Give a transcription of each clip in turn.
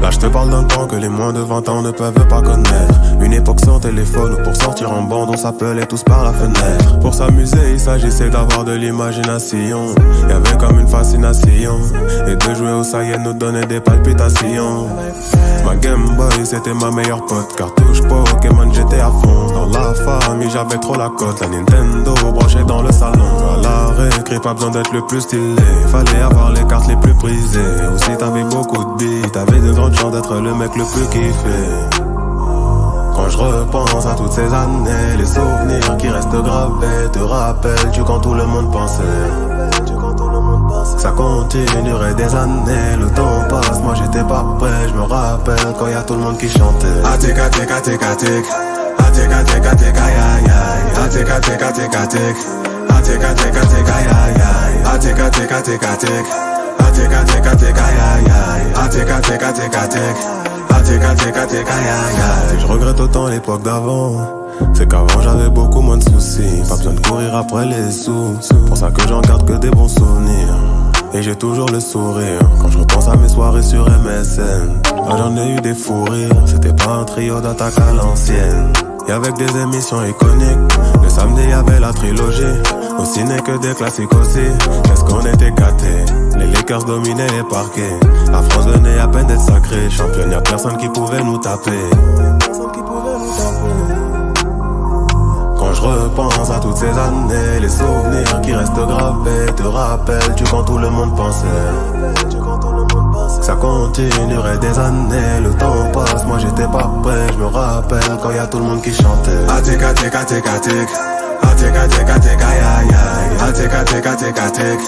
Là je te parle d'un temps que les moins de 20 ans ne peuvent pas connaître. Une époque sans téléphone où pour sortir en bande on s'appelait tous par la fenêtre. Pour s'amuser il s'agissait d'avoir de l'imagination. Y'avait comme une fascination. Et de jouer au Saiyan nous donnait des palpitations. Ma Game Boy c'était ma meilleure pote. Cartouche Pokémon j'étais à fond. Dans la famille j'avais trop la cote. La Nintendo branchée dans le salon. À la récré pas besoin d'être le plus stylé. Fallait avoir les cartes les plus prisées. Aussi t'avais beaucoup de billes. T'avais de grandes chances d'être le mec le plus kiffé. Quand je repense à toutes ces années, les souvenirs qui restent gravés. Te rappelles-tu quand tout le monde pensait ça continuerait des années, le temps passe, moi j'étais pas prêt. Je me rappelle quand y'a tout le monde qui chantait Atik, atik, atik, atik. Atik, atik, atik, aïe, aïe, aïe. Atik, atik, atik, atik. Atik, atik, atik, aïe, aïe, aïe. Atik, atik, atik, atik. Atik, atik, atik, aïe, aïe, aïe. Atik, atik, atik, atik. Atik, atik, atik, aïe, aïe, aïe. Si je regrette autant l'époque d'avant, c'est qu'avant j'avais beaucoup moins de soucis. Pas besoin de courir après les sous. Pour ça que j'en garde que des bons souvenirs. Et j'ai toujours le sourire quand je repense à mes soirées sur MSN. Là j'en ai eu des fous rires. C'était pas un trio d'attaque à l'ancienne. Et avec des émissions iconiques. Le samedi y'avait la trilogie. Au ciné que des classiques aussi. Qu'est-ce qu'on était gâtés. Les Lakers dominaient les parquets. La France venait à peine d'être sacrée. Championne, y'a personne qui pouvait nous taper. Quand je repense à toutes ces années, les souvenirs qui restent gravés. Te rappelles-tu quand tout le monde pensait ça continuerait des années, le temps passe, moi j'étais pas prêt. Je me rappelle quand y'a tout le monde qui chantait Atik, atik, atik, atik. Atik, atik, atik, aïe, aïe, aïe. Atik, atik, atik, atik.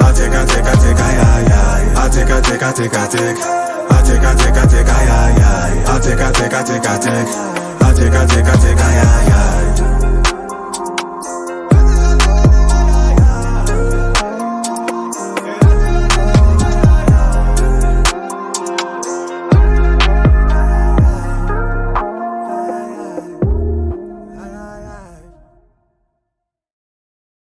Atik, atik, atik, aïe, aïe, aïe. Atik, atik, atik, atik. Atik, atik, atik, aïe, aïe, aïe. Atik, atik, atik, atik. Atik, atik, atik, aïe, aïe, aïe.